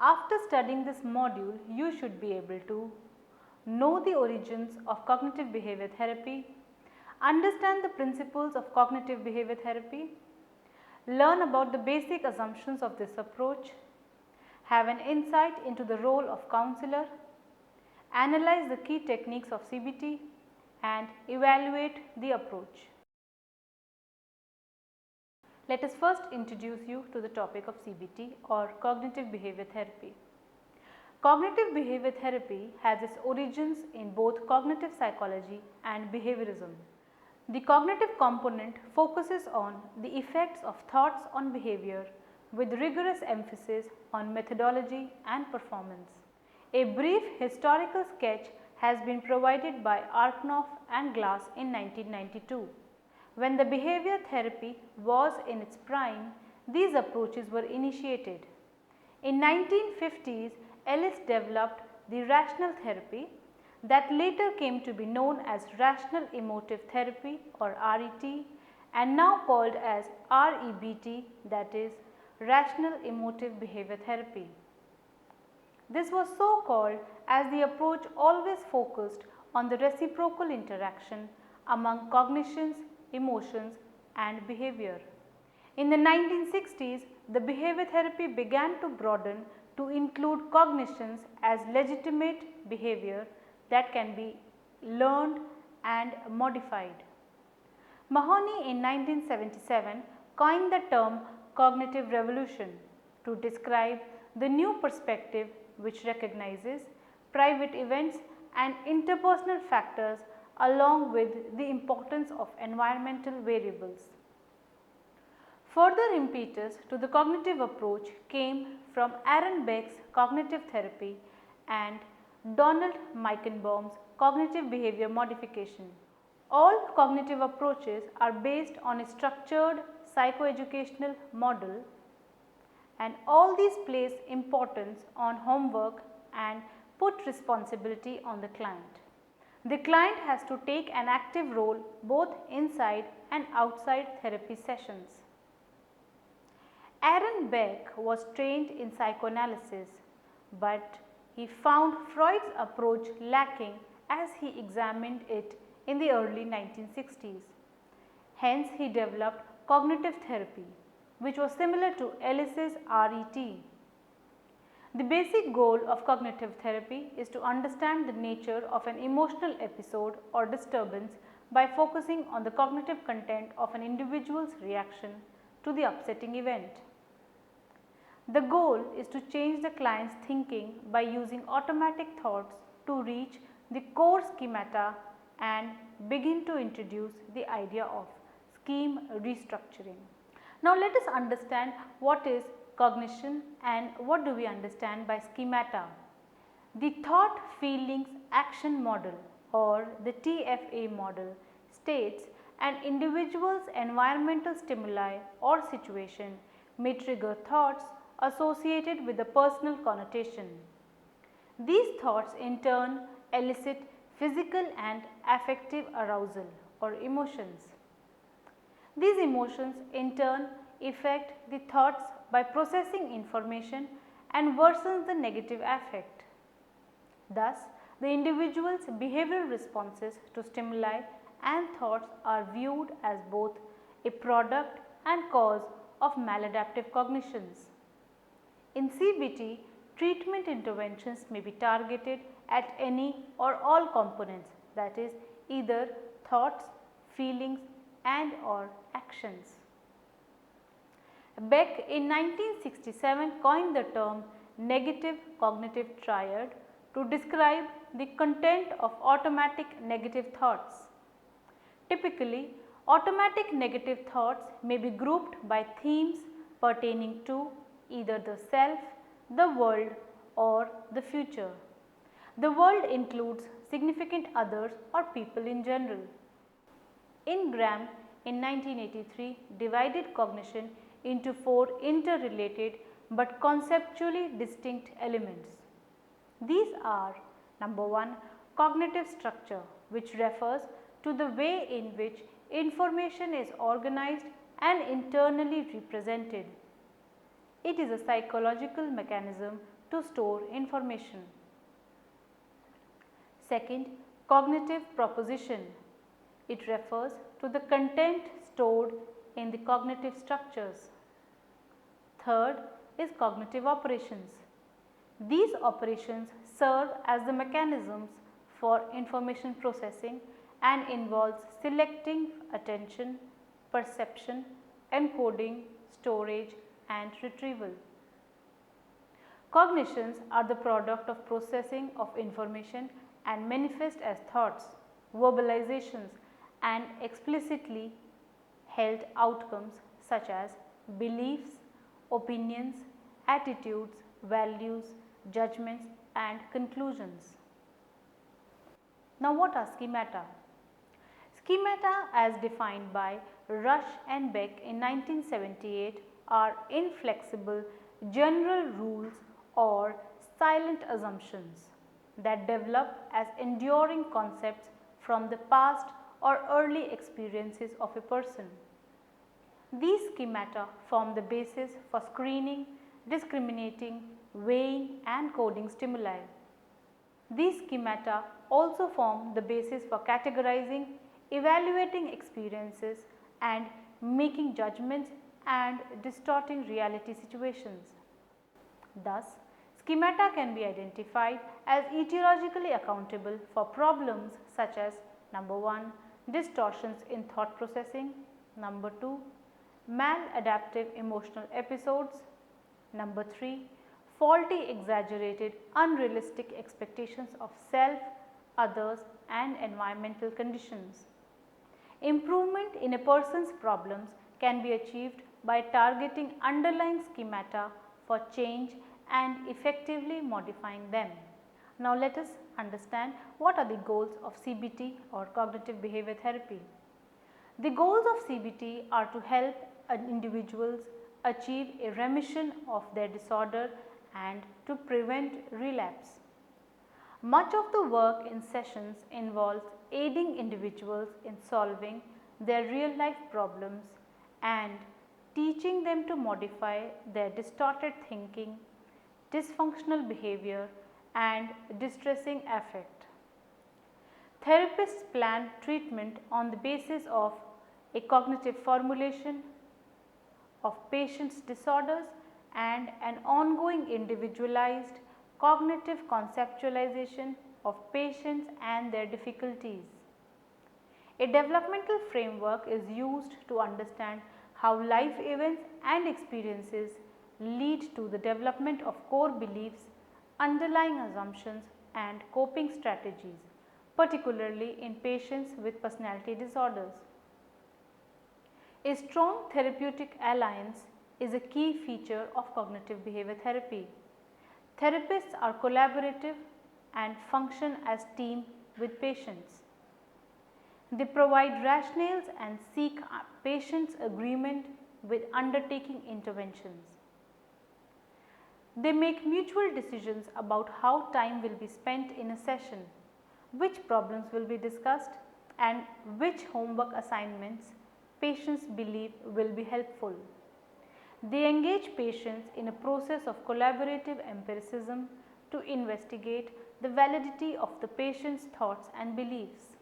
After studying this module, you should be able to know the origins of cognitive behavior therapy, understand the principles of cognitive behavior therapy, learn about the basic assumptions of this approach, have an insight into the role of counselor, analyze the key techniques of CBT and evaluate the approach. Let us first introduce you to the topic of CBT or cognitive behavior therapy. Cognitive behavior therapy has its origins in both cognitive psychology and behaviorism. The cognitive component focuses on the effects of thoughts on behavior with rigorous emphasis on methodology and performance. A brief historical sketch has been provided by Arknoff and Glass in 1992. When the behavior therapy was in its prime, these approaches were initiated. In 1950s, Ellis developed the rational therapy that later came to be known as rational emotive therapy or RET and now called as REBT, that is rational emotive behavior therapy. This was so called as the approach always focused on the reciprocal interaction among cognitions, emotions and behavior. In the 1960s, the behavior therapy began to broaden to include cognitions as legitimate behavior that can be learned and modified. Mahoney in 1977 coined the term cognitive revolution to describe the new perspective which recognizes private events and interpersonal factors along with the importance of environmental variables. Further impetus to the cognitive approach came from Aaron Beck's cognitive therapy and Donald Meichenbaum's cognitive behavior modification. All cognitive approaches are based on a structured psychoeducational model and all these place importance on homework and put responsibility on the client. The client has to take an active role both inside and outside therapy sessions. Aaron Beck was trained in psychoanalysis, but he found Freud's approach lacking as he examined it in the early 1960s. Hence, he developed cognitive therapy, which was similar to Ellis's RET. The basic goal of cognitive therapy is to understand the nature of an emotional episode or disturbance by focusing on the cognitive content of an individual's reaction to the upsetting event. The goal is to change the client's thinking by using automatic thoughts to reach the core schemata and begin to introduce the idea of scheme restructuring. Now, let us understand what is cognition and what do we understand by schemata. The thought feelings action model or the TFA model states an individual's environmental stimuli or situation may trigger thoughts associated with a personal connotation. These thoughts in turn elicit physical and affective arousal or emotions. These emotions in turn affect the thoughts by processing information and worsens the negative affect. Thus, the individual's behavioral responses to stimuli and thoughts are viewed as both a product and cause of maladaptive cognitions. In CBT, treatment interventions may be targeted at any or all components, that is either thoughts, feelings and or actions. Beck in 1967 coined the term negative cognitive triad to describe the content of automatic negative thoughts. Typically, automatic negative thoughts may be grouped by themes pertaining to either the self, the world or the future. The world includes significant others or people in general. Ingram in 1983 divided cognition into 4 interrelated but conceptually distinct elements. These are number 1, cognitive structure, which refers to the way in which information is organized and internally represented. It is a psychological mechanism to store information. Second, cognitive proposition. It refers to the content stored in the cognitive structures. Third is cognitive operations. These operations serve as the mechanisms for information processing and involves selecting attention, perception, encoding, storage and retrieval. Cognitions are the product of processing of information and manifest as thoughts, verbalizations and explicitly held outcomes such as beliefs, opinions, attitudes, values, judgments and conclusions. Now what are schemata? Schemata as defined by Rush and Beck in 1978 are inflexible general rules or silent assumptions that develop as enduring concepts from the past or early experiences of a person. These schemata form the basis for screening, discriminating, weighing and coding stimuli. These schemata also form the basis for categorizing, evaluating experiences and making judgments and distorting reality situations. Thus, schemata can be identified as etiologically accountable for problems such as number 1, distortions in thought processing, number 2, maladaptive emotional episodes, number 3, faulty, exaggerated, unrealistic expectations of self, others and environmental conditions. Improvement in a person's problems can be achieved by targeting underlying schemata for change and effectively modifying them. Now let us understand what are the goals of CBT or cognitive behavior therapy. The goals of CBT are to help individuals achieve a remission of their disorder and to prevent relapse. Much of the work in sessions involves aiding individuals in solving their real life problems and teaching them to modify their distorted thinking, dysfunctional behavior and distressing affect. Therapists plan treatment on the basis of a cognitive formulation of patients' disorders and an ongoing individualized cognitive conceptualization of patients and their difficulties. A developmental framework is used to understand how life events and experiences lead to the development of core beliefs, underlying assumptions and coping strategies, particularly in patients with personality disorders. A strong therapeutic alliance is a key feature of cognitive behavior therapy. Therapists are collaborative and function as team with patients. They provide rationales and seek patients' agreement with undertaking interventions. They make mutual decisions about how time will be spent in a session, which problems will be discussed and which homework assignments patients believe will be helpful. They engage patients in a process of collaborative empiricism to investigate the validity of the patient's thoughts and beliefs.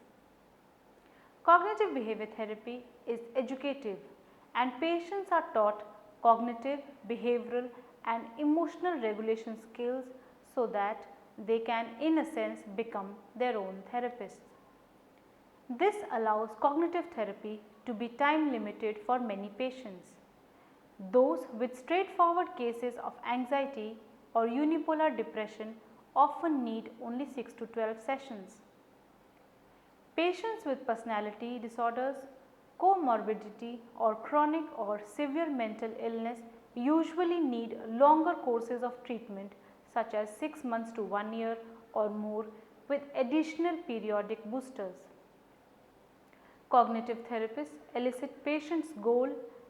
Cognitive behavior therapy is educative and patients are taught cognitive, behavioral and emotional regulation skills so that they can in a sense become their own therapists. This allows cognitive therapy to be time limited for many patients. Those with straightforward cases of anxiety or unipolar depression often need only 6 to 12 sessions. Patients with personality disorders, comorbidity or chronic or severe mental illness usually need longer courses of treatment such as 6 months to 1 year or more with additional periodic boosters. Cognitive therapists elicit patients' goal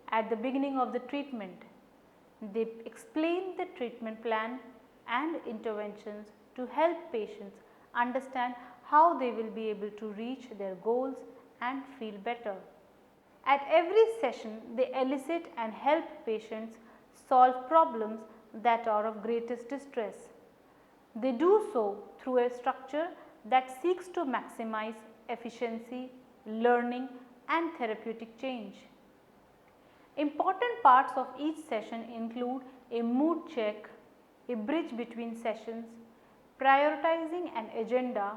at the beginning of the treatment. They explain the treatment plan and interventions to help patients understand how they will be able to reach their goals and feel better. At every session, they elicit and help patients solve problems that are of greatest distress. They do so through a structure that seeks to maximize efficiency, learning and therapeutic change. Important parts of each session include a mood check, a bridge between sessions, prioritizing an agenda,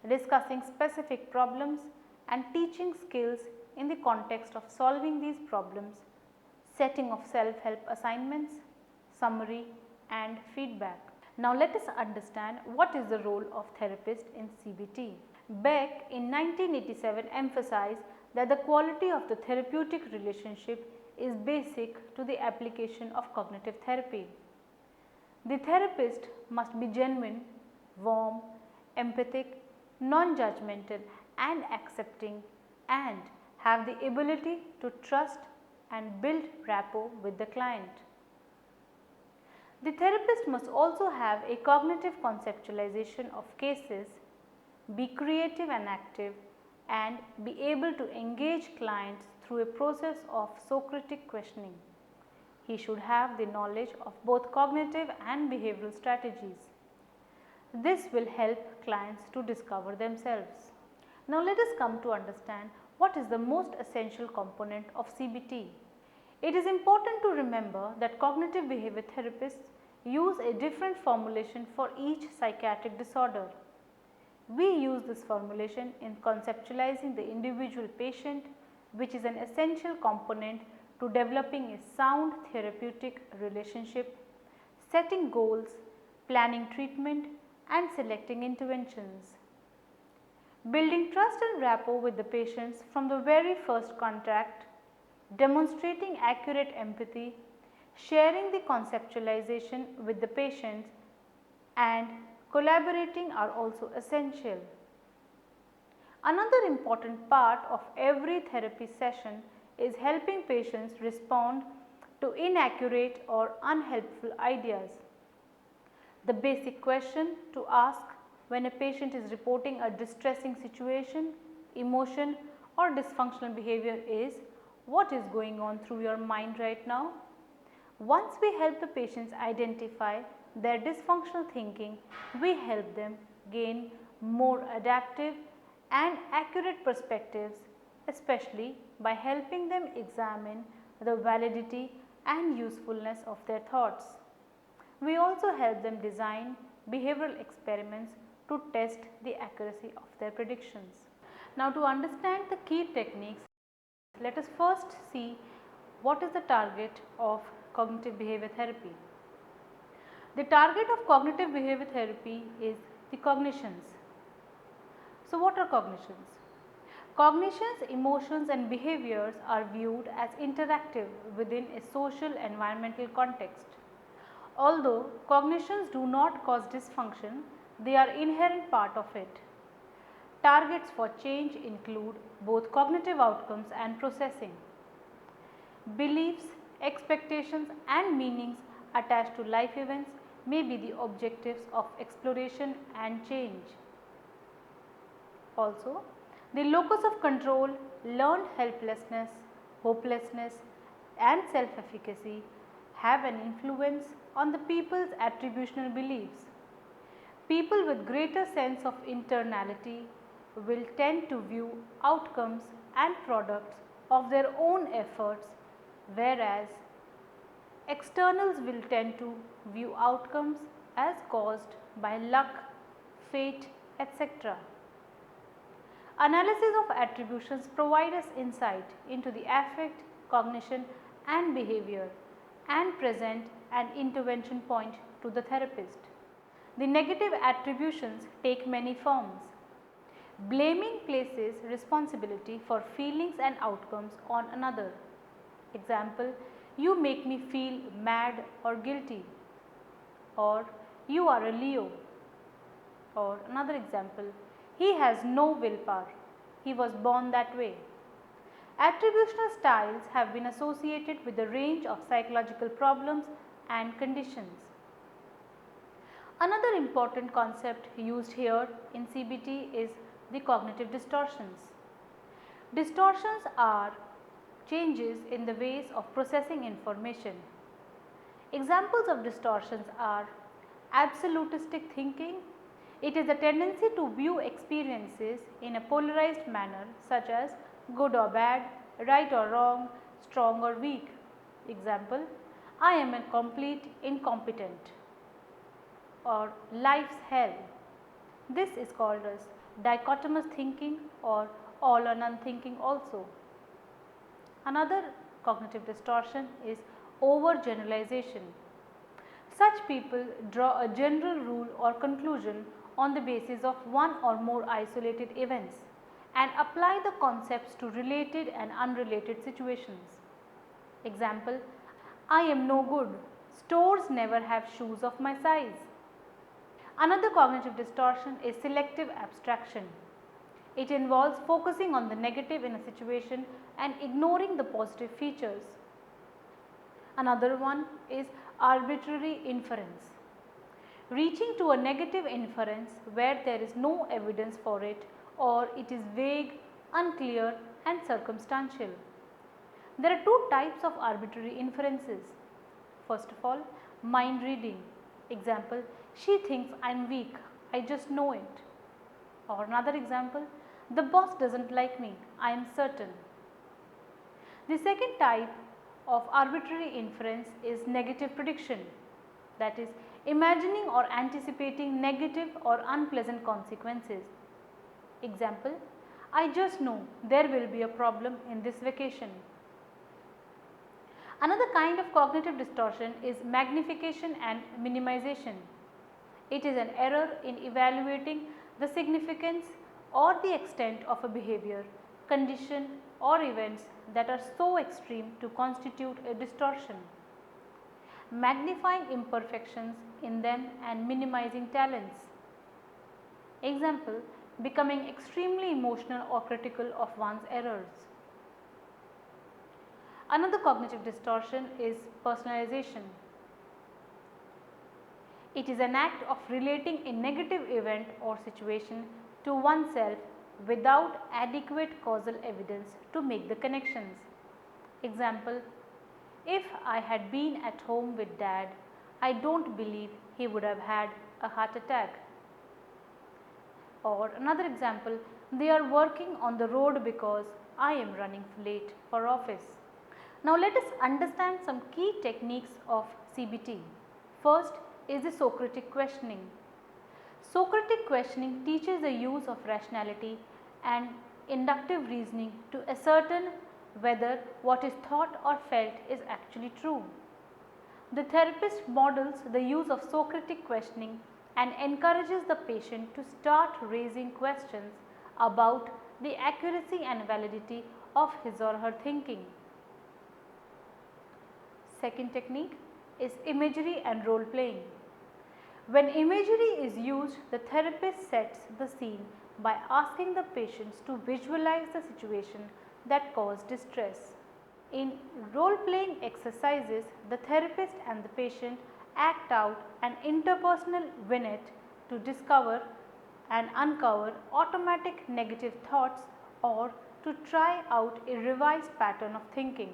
discussing specific problems and teaching skills in the context of solving these problems, setting of self-help assignments, summary and feedback. Now let us understand what is the role of therapist in CBT. Beck in 1987 emphasized that the quality of the therapeutic relationship is basic to the application of cognitive therapy. The therapist must be genuine, warm, empathic, non-judgmental and accepting and have the ability to trust and build rapport with the client. The therapist must also have a cognitive conceptualization of cases, be creative and active and be able to engage clients through a process of Socratic questioning. He should have the knowledge of both cognitive and behavioral strategies. This will help clients to discover themselves. Now let us come to understand what is the most essential component of CBT. It is important to remember that cognitive behavior therapists use a different formulation for each psychiatric disorder. We use this formulation in conceptualizing the individual patient, which is an essential component to developing a sound therapeutic relationship, setting goals, planning treatment and selecting interventions. Building trust and rapport with the patients from the very first contact, demonstrating accurate empathy, sharing the conceptualization with the patients and collaborating are also essential. Another important part of every therapy session is helping patients respond to inaccurate or unhelpful ideas. The basic question to ask when a patient is reporting a distressing situation, emotion or dysfunctional behavior is, what is going on through your mind right now? Once we help the patients identify their dysfunctional thinking, we help them gain more adaptive and accurate perspectives, especially by helping them examine the validity and usefulness of their thoughts. We also help them design behavioral experiments to test the accuracy of their predictions. Now to understand the key techniques, let us first see what is the target of cognitive behavior therapy. The target of cognitive behavior therapy is the cognitions. So what are cognitions? Cognitions, emotions and behaviors are viewed as interactive within a social environmental context. Although cognitions do not cause dysfunction, they are inherent part of it. Targets for change include both cognitive outcomes and processing. Beliefs, expectations and meanings attached to life events may be the objectives of exploration and change. Also, the locus of control, learned helplessness, hopelessness and self-efficacy have an influence on the people's attributional beliefs. People with greater sense of internality will tend to view outcomes and products of their own efforts, whereas externals will tend to view outcomes as caused by luck, fate, etc. Analysis of attributions provide us insight into the affect, cognition and behavior and present an intervention point to the therapist. The negative attributions take many forms. Blaming places responsibility for feelings and outcomes on another. Example, you make me feel mad or guilty, or you are a Leo. Or another example, he has no willpower, he was born that way. Attributional styles have been associated with a range of psychological problems and conditions. Another important concept used here in CBT is the cognitive distortions. Distortions are changes in the ways of processing information. Examples of distortions are Absolutistic thinking, it is a tendency to view experiences in a polarized manner such as good or bad, right or wrong, strong or weak. Example, I am a complete incompetent or life's hell. This is called as dichotomous thinking or all or none thinking also. Another cognitive distortion is overgeneralization. Such people draw a general rule or conclusion on the basis of one or more isolated events and apply the concepts to related and unrelated situations. Example, I am no good. Stores never have shoes of my size. Another cognitive distortion is selective abstraction. It involves focusing on the negative in a situation and ignoring the positive features. Another one is arbitrary inference. Reaching to a negative inference where there is no evidence for it or it is vague, unclear and circumstantial. There are two types of arbitrary inferences. First of all, mind reading. Example, she thinks I am weak, I just know it. Or another example, the boss doesn't like me, I am certain. The second type of arbitrary inference is negative prediction, that is imagining or anticipating negative or unpleasant consequences. Example, I just know there will be a problem in this vacation. Another kind of cognitive distortion is magnification and minimization. It is an error in evaluating the significance or the extent of a behavior, condition or events that are so extreme to constitute a distortion. Magnifying imperfections in them and minimizing talents. Example, becoming extremely emotional or critical of one's errors. Another cognitive distortion is personalization. It is an act of relating a negative event or situation to oneself without adequate causal evidence to make the connections. Example, if I had been at home with dad, I don't believe he would have had a heart attack. Or another example, they are working on the road because I am running late for office. Now let us understand some key techniques of CBT. First is the Socratic questioning. Socratic questioning teaches the use of rationality and inductive reasoning to ascertain whether what is thought or felt is actually true. The therapist models the use of Socratic questioning and encourages the patient to start raising questions about the accuracy and validity of his or her thinking. Second technique is imagery and role playing. When imagery is used, the therapist sets the scene by asking the patients to visualize the situation that caused distress. In role playing exercises, the therapist and the patient act out an interpersonal vignette to discover and uncover automatic negative thoughts or to try out a revised pattern of thinking.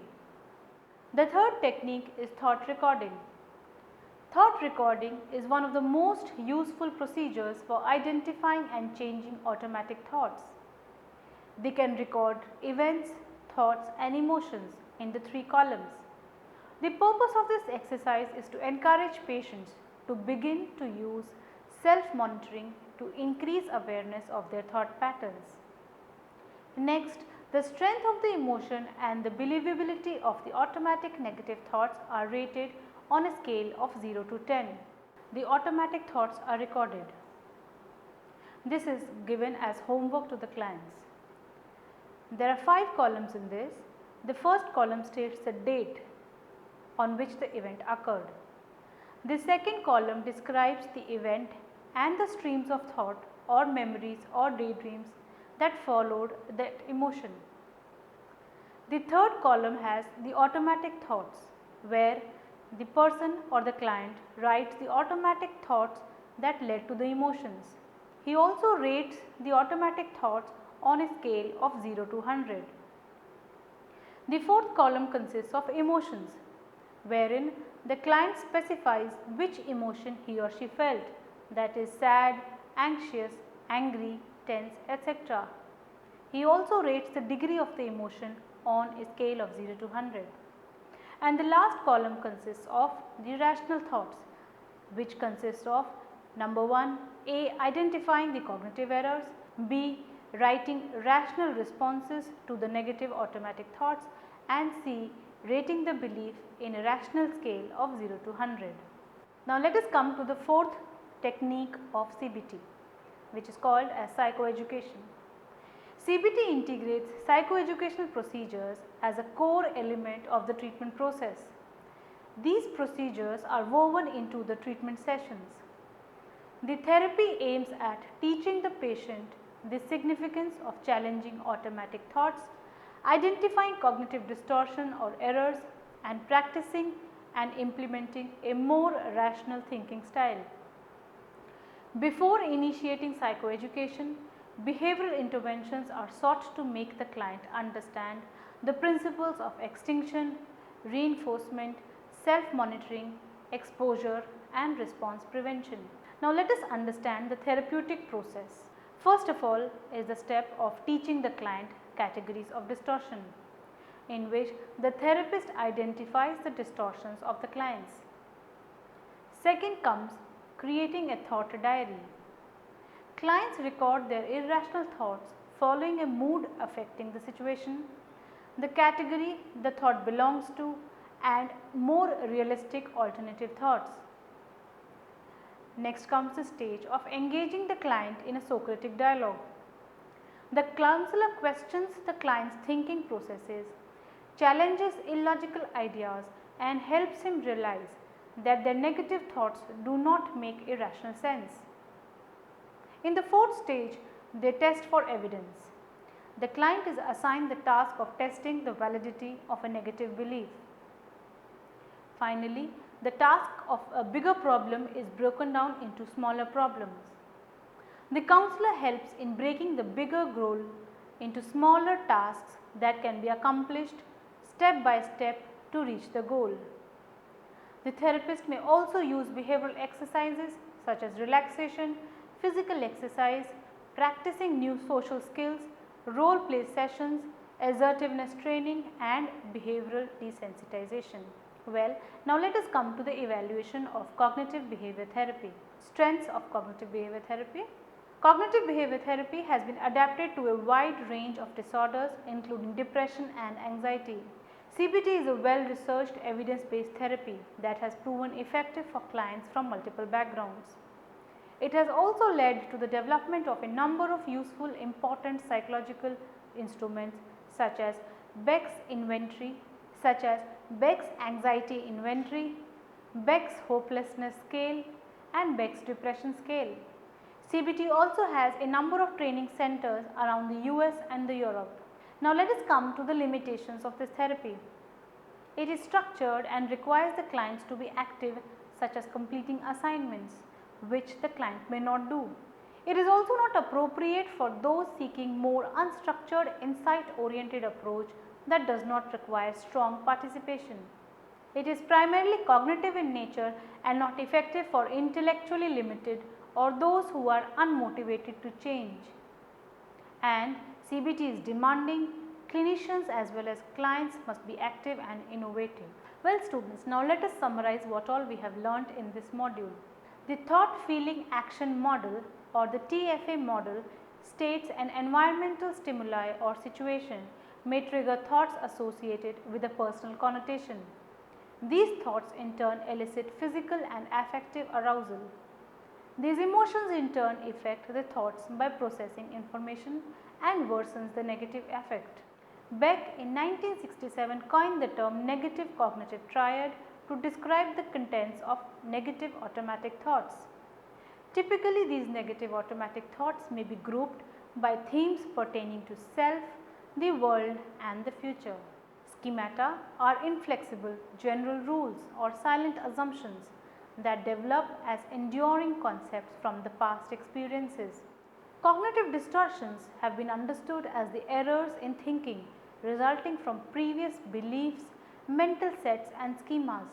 The third technique is thought recording. Thought recording is one of the most useful procedures for identifying and changing automatic thoughts. They can record events, thoughts and emotions in the 3 columns. The purpose of this exercise is to encourage patients to begin to use self-monitoring to increase awareness of their thought patterns. Next, the strength of the emotion and the believability of the automatic negative thoughts are rated on a scale of 0 to 10. The automatic thoughts are recorded. This is given as homework to the clients. There are 5 columns in this. The first column states the date on which the event occurred. The second column describes the event and the streams of thought or memories or daydreams that followed that emotion. The third column has the automatic thoughts, where the person or the client writes the automatic thoughts that led to the emotions. He also rates the automatic thoughts on a scale of 0 to 100. The fourth column consists of emotions, wherein the client specifies which emotion he or she felt, that is sad, anxious, angry, tense, etc. He also rates the degree of the emotion on a scale of 0 to 100. And the last column consists of the rational thoughts, which consist of number 1, A. Identifying the cognitive errors, B. Writing rational responses to the negative automatic thoughts, and C. Rating the belief in a rational scale of 0 to 100. Now let us come to the fourth technique of CBT, which is called as psychoeducation. CBT integrates psychoeducational procedures as a core element of the treatment process. These procedures are woven into the treatment sessions. The therapy aims at teaching the patient the significance of challenging automatic thoughts, identifying cognitive distortion or errors, and practicing and implementing a more rational thinking style. Before initiating psychoeducation, behavioral interventions are sought to make the client understand the principles of extinction, reinforcement, self-monitoring, exposure, and response prevention. Now let us understand the therapeutic process. First of all is the step of teaching the client categories of distortion, in which the therapist identifies the distortions of the clients. Second comes creating a thought diary. Clients record their irrational thoughts following a mood affecting the situation, the category the thought belongs to, and more realistic alternative thoughts. Next comes the stage of engaging the client in a Socratic dialogue. The counselor questions the client's thinking processes, challenges illogical ideas, and helps him realize that their negative thoughts do not make irrational sense. In the fourth stage, they test for evidence. The client is assigned the task of testing the validity of a negative belief. Finally, the task of a bigger problem is broken down into smaller problems. The counselor helps in breaking the bigger goal into smaller tasks that can be accomplished step by step to reach the goal. The therapist may also use behavioral exercises such as relaxation, physical exercise, practicing new social skills, role play sessions, assertiveness training, and behavioral desensitization. Well, now let us come to the evaluation of cognitive behavior therapy. Strengths of cognitive behavior therapy. Cognitive behavior therapy has been adapted to a wide range of disorders including depression and anxiety. CBT is a well-researched evidence-based therapy that has proven effective for clients from multiple backgrounds. It has also led to the development of a number of useful important psychological instruments such as Beck's inventory, such as Beck's anxiety inventory, Beck's hopelessness scale, and Beck's depression scale. CBT also has a number of training centers around the US and Europe. Now let us come to the limitations of this therapy. It is structured and requires the clients to be active, such as completing assignments, which the client may not do. It is also not appropriate for those seeking more unstructured, insight-oriented approach that does not require strong participation. It is primarily cognitive in nature and not effective for intellectually limited or those who are unmotivated to change. And CBT is demanding. Clinicians as well as clients must be active and innovative. Well students, now let us summarize what all we have learnt in this module. The thought feeling action model or the TFA model states an environmental stimuli or situation may trigger thoughts associated with a personal connotation. These thoughts in turn elicit physical and affective arousal. These emotions in turn affect the thoughts by processing information and worsens the negative affect. Beck in 1967 coined the term negative cognitive triad to describe the contents of negative automatic thoughts. Typically, these negative automatic thoughts may be grouped by themes pertaining to self, the world, and the future. Schemata are inflexible general rules or silent assumptions that develop as enduring concepts from the past experiences. Cognitive distortions have been understood as the errors in thinking resulting from previous beliefs, mental sets, and schemas.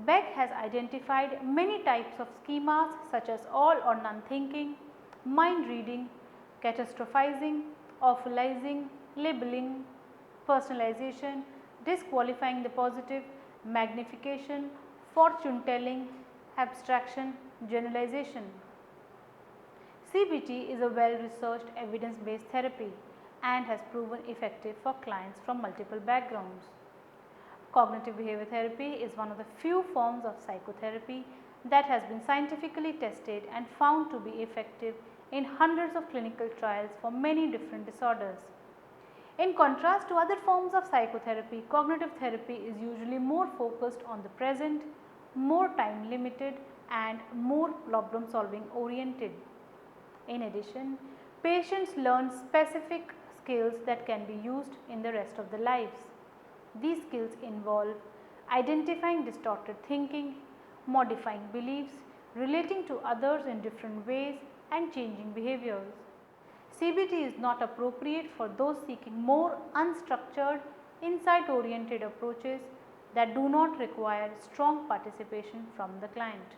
Beck has identified many types of schemas such as all or none thinking, mind reading, catastrophizing, awfulizing, labeling, personalization, disqualifying the positive, magnification, fortune telling, abstraction, generalization. CBT is a well researched evidence based therapy and has proven effective for clients from multiple backgrounds. Cognitive behavior therapy is one of the few forms of psychotherapy that has been scientifically tested and found to be effective in hundreds of clinical trials for many different disorders. In contrast to other forms of psychotherapy, cognitive therapy is usually more focused on the present, more time limited and more problem solving oriented. In addition, patients learn specific skills that can be used in the rest of their lives. These skills involve identifying distorted thinking, modifying beliefs, relating to others in different ways and changing behaviors. CBT is not appropriate for those seeking more unstructured, insight oriented approaches that do not require strong participation from the client.